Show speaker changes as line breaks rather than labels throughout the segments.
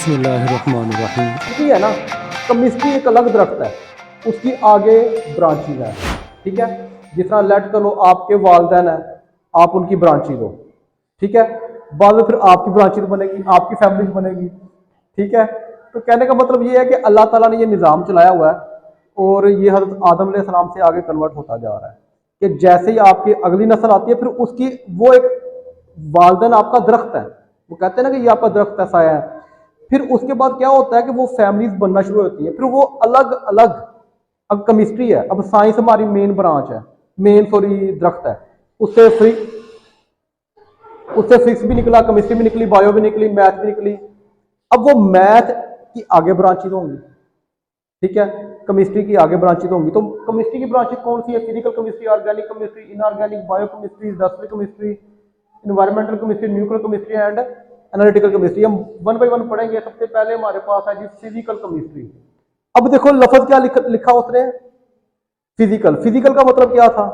बिस्मिल्लाहिर्रहमानिर्रहीम। है ना, केमिस्ट्री एक अलग दरख्त है, उसकी आगे ब्रांचेज है। ठीक है, जिस तरह लेट करो आपके वालदैन है, आप उनकी ब्रांचेज हो। ठीक है, बाद में फिर आपकी ब्रांचेज बनेगी, आपकी फैमिली बनेगी। ठीक है, तो कहने का मतलब ये है कि अल्लाह ताला ने ये निज़ाम चलाया हुआ है और ये हज़रत आदम अलैहिस्सलाम से आगे कन्वर्ट होता जा रहा है कि जैसे ही आपकी अगली नस्ल आती है, फिर उसकी वो एक वालदैन आपका दरख्त है। वो कहते हैं ना कि ये आपका दरख्त ऐसा है। फिर उसके बाद क्या होता है कि वो फैमिलीज बनना शुरू होती है, फिर वो अलग अलग। अब केमिस्ट्री है, अब साइंस हमारी मेन ब्रांच है, मेन सॉरी दरख्त है। उससे फिजिक्स भी निकला, केमिस्ट्री भी निकली, बायो भी निकली, मैथ भी निकली। अब वो मैथ की आगे ब्रांचेज होंगी। ठीक है, केमिस्ट्री की आगे ब्रांचेज होंगी। तो केमिस्ट्री की ब्रांचेज कौन सी है? Physical chemistry, organic chemistry, inorganic, bio chemistry, industrial chemistry, environmental chemistry, nuclear chemistry and analytical chemistry. हम वन बाई वन पढ़ेंगे। सबसे पहले हमारे पास है जी फिजिकल केमिस्ट्री। अब देखो लफ्ज क्या लिखा उसने, फिजिकल। फिजिकल का मतलब क्या था?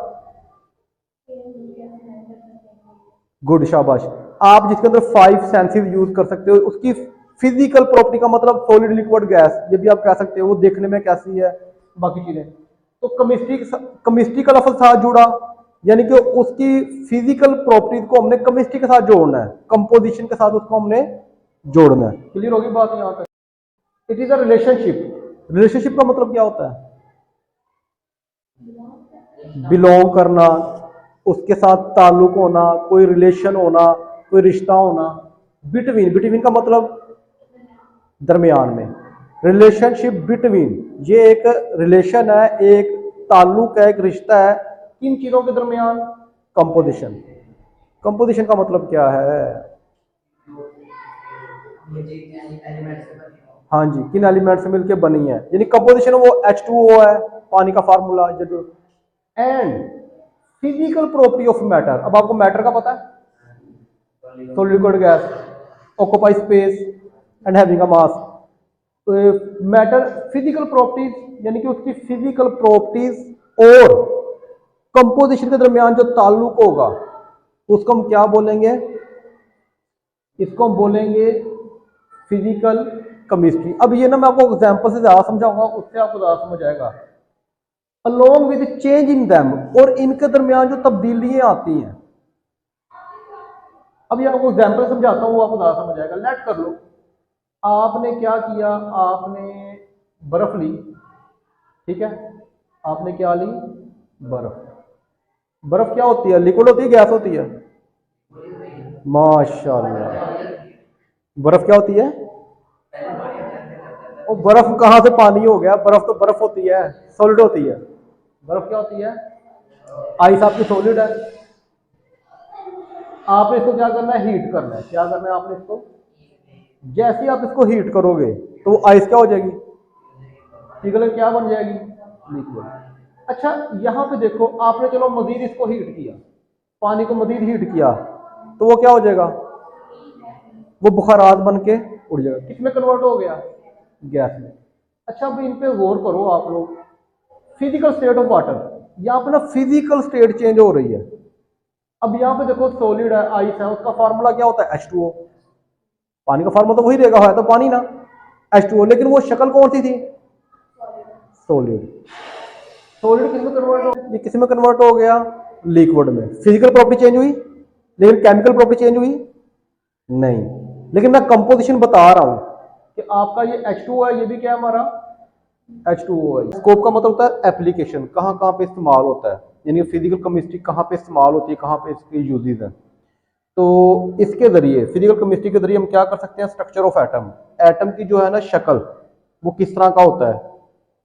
गुड, शाबाश। आप जिसके अंदर 5 सेंसेस यूज कर सकते हो, उसकी फिजिकल प्रॉपर्टी का मतलब सॉलिड, लिक्विड, गैस, ये भी आप कह सकते हो। वो देखने में कैसी है, बाकी चीजें। तो केमिस्ट्री का लफ्ज साथ जुड़ा, यानी कि उसकी फिजिकल प्रॉपर्टीज को हमने केमिस्ट्री के साथ जोड़ना है, कंपोजिशन के साथ उसको हमने जोड़ना है। क्लियर होगी बात यहां तक? It is a relationship. Relationship का मतलब क्या होता है? बिलोंग करना, उसके साथ ताल्लुक होना, कोई रिलेशन होना, कोई रिश्ता होना। बिटवीन, बिटवीन का मतलब दरमियान में। रिलेशनशिप बिटवीन, ये एक रिलेशन है, एक ताल्लुक है, एक रिश्ता है। किन चीजों के दरमियान? कंपोजिशन। कंपोजिशन का मतलब क्या है? हाँ जी, किन एलिमेंट से मिलकर बनी है, यानी कंपोजिशन वो H2O है, पानी का formula. And physical property of matter. अब आपको मैटर का पता है? Solid, liquid, gas, occupy space and having a mass. Matter physical properties, यानी कि उसकी फिजिकल प्रॉपर्टीज और कंपोजिशन के दरमियान जो ताल्लुक होगा, उसको हम क्या बोलेंगे? इसको हम बोलेंगे फिजिकल केमिस्ट्री। अब ये ना मैं आपको एग्जांपल से ज्यादा समझाऊंगा, उससे आपको ज्यादा समझ आएगा। Along with change in them, और इनके दरमियान जो तब्दीलियां आती हैं। अब ये आपको एग्जांपल समझाता हूँ, वो आपको ज्यादा समझ आएगा। लेट कर लो आपने क्या किया, आपने बर्फ ली। ठीक है, आपने क्या ली? बर्फ। बर्फ क्या होती है? लिक्विड होती है, गैस होती है? माशाल्लाह। बर्फ क्या होती है? और बर्फ कहां से पानी हो गया? बर्फ तो बर्फ होती है, सॉलिड होती है। बर्फ क्या होती है? आइस आपकी सॉलिड है। आपने इसको क्या करना है? हीट करना है। क्या करना है आपने इसको? जैसे ही आप इसको हीट करोगे तो वो आइस क्या हो जाएगी? पिघल क्या बन जाएगी? लिक्विड। अच्छा, यहां पे देखो, आपने चलो मजीद इसको हीट किया, पानी को मजीद हीट किया, तो वो क्या हो जाएगा? वो बुखारात बन के उड़ जाएगा। किसमें कन्वर्ट हो गया? गैस में। अच्छा, अब इन पे गौर करो आप लोग। फिजिकल स्टेट ऑफ वाटर, यहाँ पे ना फिजिकल स्टेट चेंज हो रही है। अब यहाँ पे देखो सॉलिड है, आइस है, उसका फार्मूला क्या होता है? H2O। पानी का फार्मूला तो वही रहेगा, है तो पानी ना, H2O। लेकिन वो शक्ल कौन सी थी? सॉलिड। सॉलिड किस में कन्वर्ट हो? ये किस में कन्वर्ट हो गया? लिक्विड में। फिजिकल प्रॉपर्टी चेंज हुई, लेकिन केमिकल प्रॉपर्टी चेंज हुई नहीं। लेकिन मैं कंपोजिशन बता रहा हूं कि आपका ये H2O है, ये भी क्या है हमारा? H2O है। स्कोप का मतलब होता है एप्लीकेशन, कहां कहां पे इस्तेमाल होता है, यानी फिजिकल केमिस्ट्री कहां पे इस्तेमाल होती है, कहां पे इसके यूजेस हैं। तो इसके जरिए, फिजिकल केमिस्ट्री के जरिए हम क्या कर सकते हैं? Structure of atom. एटम की जो है ना शक्ल, वो किस तरह का होता है।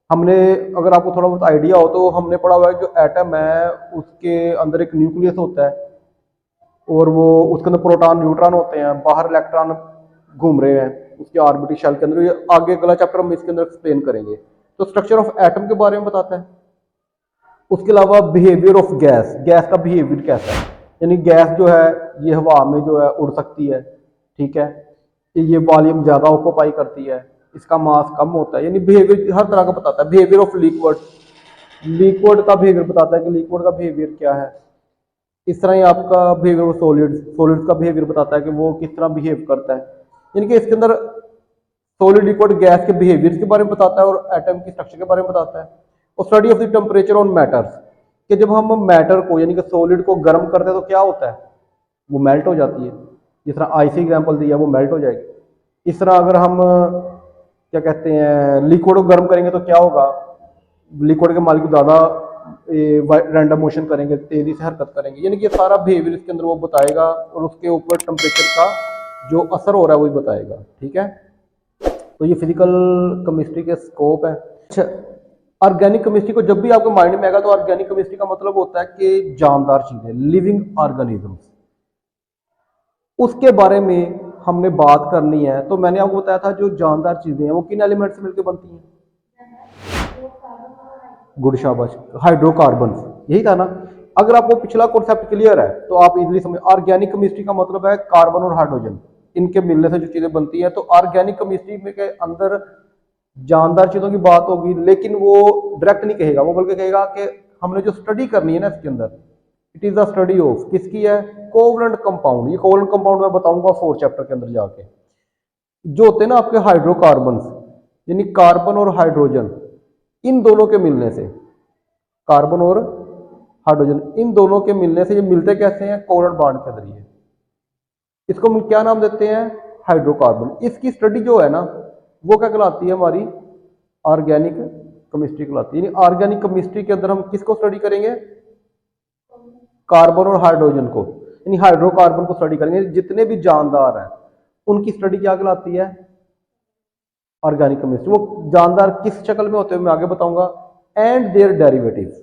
हमने, अगर आपको थोड़ा बहुत आइडिया हो तो हमने पढ़ा हुआ है जो एटम है उसके अंदर एक न्यूक्लियस होता है, और वो उसके अंदर प्रोटॉन न्यूट्रॉन होते हैं, बाहर इलेक्ट्रॉन घूम रहे हैं उसके ऑर्बिटल शेल के अंदर। ये आगे अगला चैप्टर हम इसके अंदर एक्सप्लेन करेंगे। तो स्ट्रक्चर ऑफ एटम के बारे में बताता है। उसके अलावा बिहेवियर ऑफ गैस, गैस का बिहेवियर कैसा है, यानी गैस जो है ये हवा में जो है उड़ सकती है। ठीक है, ये वॉल्यूम ज्यादा ऑक्यूपाई करती है, इसका मास कम होता है, यानी बिहेवियर हर तरह का बताता है। बिहेवियर ऑफ लिक्विड, लिक्विड का बिहेवियर बताता है कि लिक्विड का बिहेवियर क्या है। इस तरह ही आपका बिहेवियर सॉलिड, सॉलिड का बिहेवियर बताता है कि वो किस तरह बिहेव करता है। यानी कि इसके अंदर सॉलिड लिक्विड गैस के बिहेवियर के बारे में बताता है और एटम की स्ट्रक्चर के बारे में बताता है। और study of the temperature on matters, कि जब हम मैटर को यानी कि सॉलिड को गर्म करते हैं तो क्या होता है, वो मेल्ट हो जाती है। जिस तरह आइस एग्जाम्पल दिया, वो मेल्ट हो जाएगी। इस तरह अगर हम क्या कहते हैं लिक्विड को गर्म करेंगे तो क्या होगा, लिक्विड के मालिक्यूल ज़्यादा रैंडम मोशन करेंगे, तेजी से हरकत करेंगे, यानी कि सारा बिहेवियर इसके अंदर वो बताएगा और उसके ऊपर टेम्परेचर का जो असर हो रहा है वही बताएगा। ठीक है, तो ये फिजिकल केमिस्ट्री के स्कोप है। अच्छा, ऑर्गेनिक केमिस्ट्री को जब भी आपको माइंड में आएगा तो ऑर्गेनिक केमिस्ट्री का मतलब होता है कि जानदार चीजें, लिविंग ऑर्गेनिजम्स, उसके बारे में हमने बात करनी है। तो मैंने आपको बताया था जो जानदार चीजें हैं वो किन एलिमेंट से मिलकर बनती हैं, गुड शाबाश, हाइड्रोकार्बन, यही था ना। अगर आपको पिछला कॉन्सेप्ट क्लियर है तो आप इजीली समझ, ऑर्गेनिक केमिस्ट्री का मतलब है कार्बन और हाइड्रोजन, इनके मिलने से जो चीजें बनती है। तो ऑर्गेनिक केमिस्ट्री में के अंदर जानदार चीजों की बात होगी, लेकिन वो डायरेक्ट नहीं कहेगा, वो बल्कि कहेगा कि हमने जो स्टडी करनी है ना इसके अंदर, it is the study of, किसकी है, कोवलेंट कंपाउंड। ये कोवलेंट कंपाउंड मैं बताऊंगा 4 चैप्टर के अंदर जाके। जो होते हैं ना आपके हाइड्रोकार्बन, यानी कार्बन और हाइड्रोजन, इन दोनों के मिलने से, कार्बन और हाइड्रोजन इन दोनों के मिलने से, ये मिलते कैसे हैं, कोवलेंट बॉन्ड के जरिए। इसको हम क्या नाम देते हैं, हाइड्रोकार्बन। इसकी स्टडी जो है ना वो क्या कहलाती है, हमारी ऑर्गेनिक केमिस्ट्री कहलाती है। यानी ऑर्गेनिक केमिस्ट्री के अंदर हम किसको स्टडी करेंगे, कार्बन और हाइड्रोजन को, यानी हाइड्रोकार्बन को स्टडी करेंगे। जितने भी जानदार हैं उनकी स्टडी क्या कहलाती है, ऑर्गेनिक केमिस्ट्री। वो जानदार किस शक्ल में होते हैं मैं आगे बताऊंगा। And their derivatives,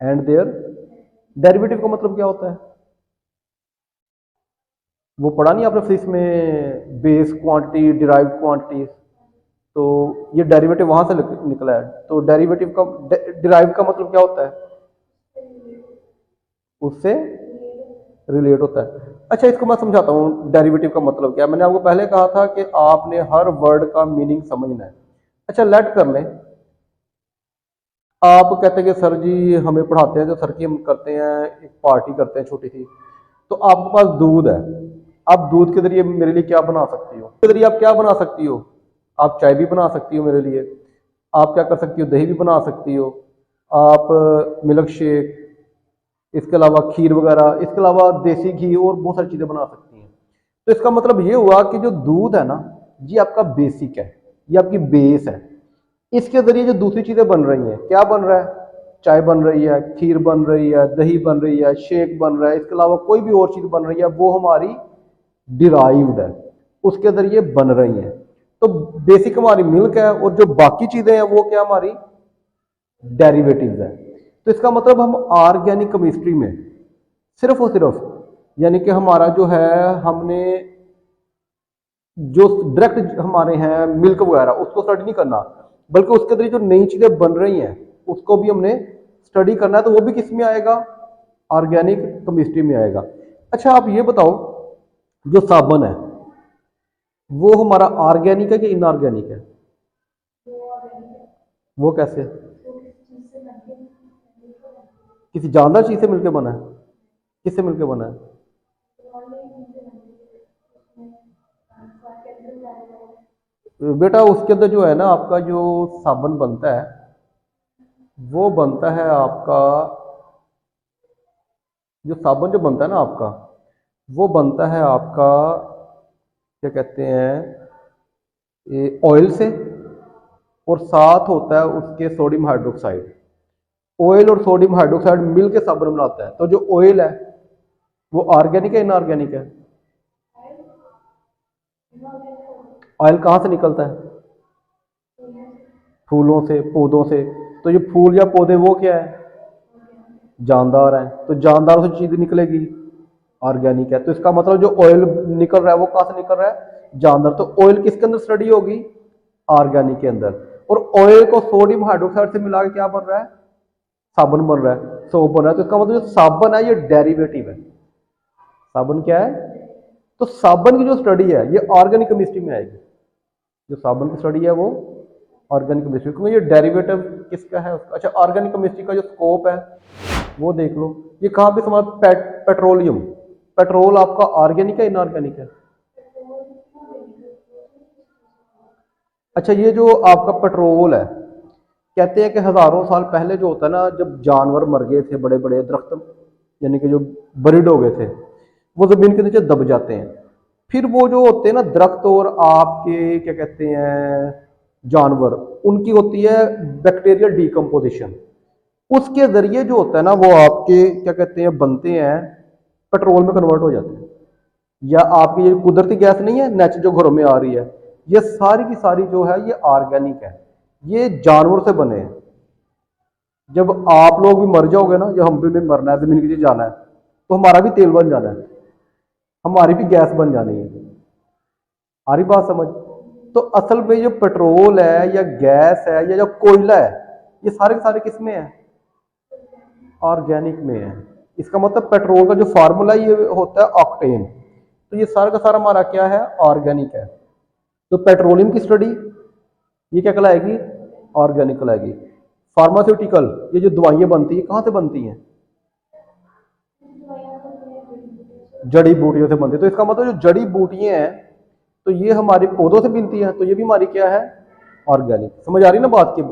and their derivative का मतलब क्या होता है, वो पढ़ा नहीं आपने फिजिक्स में, बेस क्वांटिटी, डिराइव क्वांटिटीज, तो ये डेरिवेटिव वहां से निकला है। तो डेरिवेटिव का, डिराइव का मतलब क्या होता है, उससे रिलेट होता है। अच्छा, इसको मैं समझाता हूँ डेरिवेटिव का मतलब क्या है। मैंने आपको पहले कहा था कि आपने हर वर्ड का मीनिंग समझना है। अच्छा, लेट कर लें आप कहते हैं कि सर जी हमें पढ़ाते हैं, जो सर की हम करते हैं, एक पार्टी करते हैं छोटी सी, तो आपके पास दूध है, आप दूध के जरिए मेरे लिए क्या बना सकती हो, के जरिए आप क्या बना सकती हो, आप चाय भी बना सकती हो मेरे लिए, आप क्या कर सकती हो, दही भी बना सकती हो, आप मिल्क शेक, इसके अलावा खीर वगैरह, इसके अलावा देसी घी और बहुत सारी चीज़ें बना सकती हैं। तो इसका मतलब ये हुआ कि जो दूध है ना, ये आपका बेसिक है, ये आपकी बेस है। इसके जरिए जो दूसरी चीज़ें बन रही हैं, क्या बन रहा है, चाय बन रही है, खीर बन रही है, दही बन रही है, शेक बन रहा है, इसके अलावा कोई भी और चीज़ बन रही है, वो हमारी डिराइव्ड है, उसके जरिए बन रही हैं। तो बेसिक हमारी मिल्क है और जो बाकी चीज़ें हैं वो क्या, हमारी डेरिवेटिव्स है। तो इसका मतलब हम ऑर्गेनिक केमिस्ट्री में सिर्फ और सिर्फ, यानी कि हमारा जो है, हमने जो डायरेक्ट हमारे हैं मिल्क वगैरह उसको स्टडी नहीं करना, बल्कि उसके अंदर जो नई चीजें बन रही हैं उसको भी हमने स्टडी करना है। तो वो भी किस में आएगा, ऑर्गेनिक केमिस्ट्री में आएगा। अच्छा, आप ये बताओ, जो साबुन है वो हमारा ऑर्गेनिक है कि इनऑर्गेनिक है, वो कैसे, किसी जानदार चीज से मिलकर बना है, किससे मिलकर बना है, बेटा उसके अंदर जो है ना आपका जो साबुन बनता है वो बनता है आपका, जो साबुन जो बनता है ना आपका, वो बनता है आपका क्या कहते हैं, ऑयल से, और साथ होता है उसके सोडियम हाइड्रोक्साइड। ऑयल और सोडियम हाइड्रोक्साइड मिलकर साबुन बनाता है। तो जो ऑयल है वो ऑर्गेनिक है इनऑर्गेनिक है, ऑयल कहाँ से निकलता है, फूलों से, पौधों से। तो ये फूल या पौधे वो क्या है, जानदार हैं, तो जानदारों से चीज निकलेगी, ऑर्गेनिक है। तो इसका मतलब जो ऑयल निकल रहा है वो कहाँ से निकल रहा है, जानदार। तो ऑयल किसके अंदर स्टडी होगी, ऑर्गेनिक के अंदर। और ऑयल को सोडियम हाइड्रोक्साइड से मिला के क्या बन रहा है, साबुन बन रहा है, सोप बन रहा है। तो इसका मतलब जो साबुन है ये डेरिवेटिव है। साबुन क्या है, तो साबुन की जो स्टडी है ये ऑर्गेनिक केमिस्ट्री में आएगी। जो साबुन की स्टडी है वो ऑर्गेनिक केमिस्ट्री, क्योंकि ये डेरिवेटिव किसका है उसका। अच्छा, ऑर्गेनिक केमिस्ट्री का जो स्कोप है वो देख लो, ये कहाँ पे समाप्त, पेट्रोलियम, पेट्रोल आपका ऑर्गेनिक है इनऑर्गेनिक है, अच्छा, ये जो आपका पेट्रोल है, कहते हैं कि हजारों साल पहले जो होता है ना, जब जानवर मर गए थे, बड़े बड़े दरख्त यानी कि जो बरिड हो गए थे, वो जमीन के नीचे दब जाते हैं। फिर वो जो होते हैं ना दरख्त और आपके क्या कहते हैं जानवर, उनकी होती है बैक्टीरियल डीकम्पोजिशन। उसके जरिए जो होता है ना वो आपके क्या कहते हैं बनते हैं, पेट्रोल में कन्वर्ट हो जाते हैं। या आपकी ये कुदरती गैस नहीं है नेचुरल जो घरों में आ रही है, ये सारी की सारी जो है ये ऑर्गेनिक है, ये जानवर से बने हैं। जब आप लोग भी मर जाओगे ना, जब हम भी मरना है, जमीन के नीचे जाना है, तो हमारा भी तेल बन जाना है, हमारी भी गैस बन जानी है। आ रही बात समझ? तो असल में जो पेट्रोल है या गैस है या जो कोयला है, ये सारे के सारे किस में है? ऑर्गेनिक में है। इसका मतलब पेट्रोल का जो फार्मूला ये होता है ऑक्टेन। तो ये सारा का सारा हमारा क्या है? ऑर्गेनिक है। तो पेट्रोलियम की स्टडी ये क्या कहलाएगी? ऑर्गेनिक कहलाएगी। फार्मास्यूटिकल, ये जो दवाइयां बनती है कहाँ से बनती हैं? जड़ी बूटियों से बनती है। तो इसका मतलब जो जड़ी बूटियां हैं तो ये हमारे पौधों से बनती है, तो ये भी हमारी क्या है? ऑर्गेनिक। समझ आ रही ना बात की?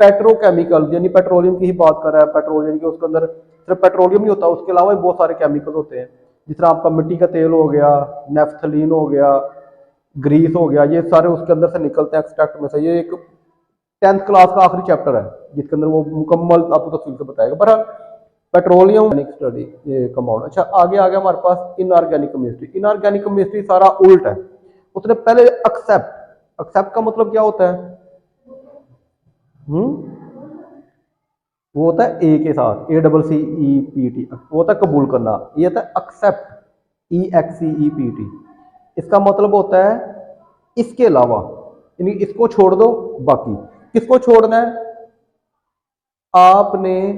पेट्रोकेमिकल यानी पेट्रोलियम की ही बात कर रहा है। पेट्रोल यानी कि उसके अंदर सिर्फ पेट्रोलियम नहीं होता, उसके अलावा भी बहुत सारे केमिकल होते हैं। जिस तरह आपका मिट्टी का तेल हो गया, नेफ्थलीन हो गया, ग्रीस हो गया, ये सारे उसके अंदर से निकलते हैं एक्सट्रैक्ट में से। ये एक 10th क्लास का आखिरी चैप्टर है जिसके अंदर वो मुकम्मल आपको तफसील से बताएगा। पर पेट्रोलियम स्टडी ये कंपाउंड। अच्छा, आगे आ गया हमारे पास इनऑर्गेनिक केमिस्ट्री। इनऑर्गेनिक केमिस्ट्री सारा उल्ट है। उसने पहले एक्सेप्ट, एक्सेप्ट का मतलब क्या होता है? वो होता है ए के साथ, ACCEPT, वो होता है कबूल करना। ये होता है एक्सेप्ट, EXCEPT। इसका मतलब होता है इसके अलावा, यानी इसको छोड़ दो बाकी। किसको छोड़ना है? आपने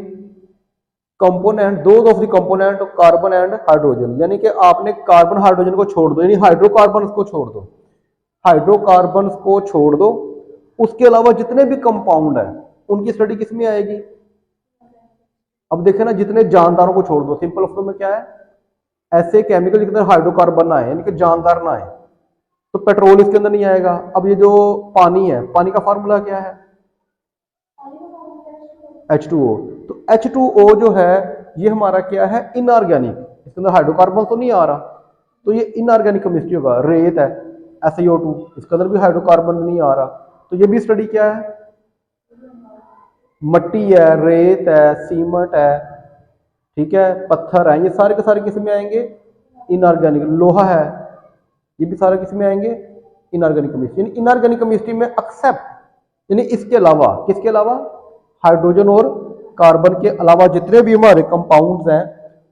कंपोनेंट, दो of the component carbon and hydrogen, यानी कि आपने कार्बन हाइड्रोजन को छोड़ दो, यानी हाइड्रोकार्बन को छोड़ दो, हाइड्रोकार्बन को छोड़ दो। उसके अलावा जितने भी कंपाउंड है उनकी स्टडी किस में आएगी? अब देखे ना, जितने जानदारों को छोड़ दो। सिंपल ऑप्शन में क्या है? ऐसे केमिकल जिसके अंदर हाइड्रोकार्बन ना आए, यानी कि जानदार ना आए, तो पेट्रोल इसके अंदर नहीं आएगा। अब ये जो पानी है, पानी का फार्मूला क्या है? H2O। तो H2O जो है ये हमारा क्या है? इनऑर्गेनिक। इसके अंदर हाइड्रोकार्बन तो नहीं आ रहा, तो ये इनऑर्गेनिक केमिस्ट्री होगा। रेत है SiO2, इसके अंदर भी हाइड्रोकार्बन नहीं आ रहा, तो ये भी स्टडी क्या है? मट्टी है, रेत है, सीमेंट है, ठीक है, पत्थर है, ये सारे के सारे किस में आएंगे? इनऑर्गेनिक। लोहा है, ये भी सारे किस में आएंगे? Inorganic chemistry. यानी इनऑर्गेनिक केमिस्ट्री में एक्सेप्ट, यानी इसके अलावा, किसके अलावा? हाइड्रोजन और कार्बन के अलावा जितने भी हमारे कंपाउंड्स हैं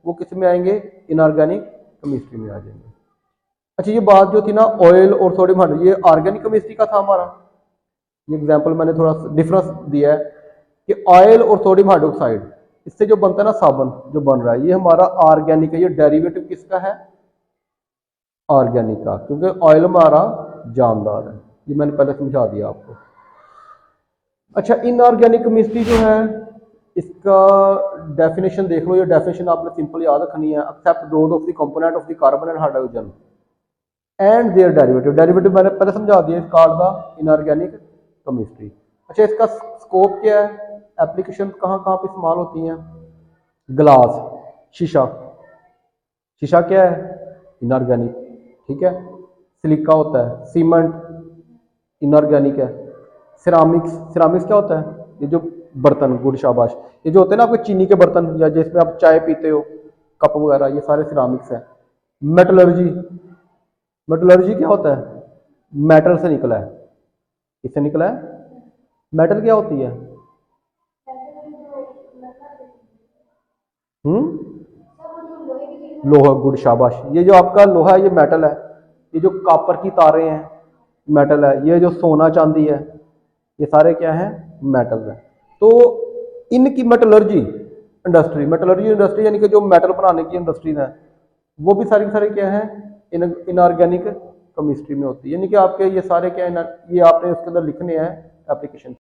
वो किस में आएंगे? इनऑर्गेनिक केमिस्ट्री में आ जाएंगे। अच्छा, ये बात जो थी ना ऑयल और सोडियम हाइड्रोजन, ये ऑर्गेनिक केमिस्ट्री का था हमारा। ये एग्जांपल मैंने थोड़ा डिफरेंस दिया है कि ऑयल और सोडियम हाइड्रोक्साइड, इससे जो बनता है ना साबुन जो बन रहा है, ये हमारा ऑर्गेनिक है। ये डेरिवेटिव किसका है? ऑर्गेनिक का, क्योंकि ऑयल हमारा जानदार है। ये मैंने पहले समझा दिया आपको। अच्छा, इनऑर्गेनिक केमिस्ट्री जो है इसका डेफिनेशन देख लो। ये डेफिनेशन आपने सिंपल याद रखनी है। Except those of the component of the carbon and hydrogen and their derivative. Derivative मैंने पहले समझा दिया। इस कार्ड का इनऑर्गेनिक केमिस्ट्री। अच्छा, इसका स्कोप क्या है? एप्लीकेशन कहाँ कहाँ पे इस्तेमाल होती हैं? ग्लास, शीशा। शीशा क्या है? इनऑर्गेनिक, ठीक है। सिलिका होता है, सीमेंट इनऑर्गेनिक है। सिरामिक्स, सिरामिक्स क्या होता है? ये जो बर्तन, गुड शाबाश, ये जो होते हैं ना आपके चीनी के बर्तन या जिसमें आप चाय पीते हो, कप वगैरह, ये सारे सिरामिक्स हैं। मेटलर्जी, मेटलर्जी क्या होता है? मेटल से निकला है। किससे निकला है? मेटल क्या होती है? लोहा, गुड शाबाश। ये जो आपका लोहा है ये मेटल है। ये जो कॉपर की तारें हैं मेटल है। ये जो सोना चांदी है ये सारे क्या हैं? मेटल है। तो इनकी मेटलर्जी इंडस्ट्री, मेटलर्जी इंडस्ट्री यानी कि जो मेटल बनाने की इंडस्ट्रीज है वो भी सारी सारी क्या है? इनऑर्गेनिक केमिस्ट्री में होती है। यानी कि आपके ये सारे क्या है, ये आपने इसके अंदर लिखने हैं एप्लीकेशन।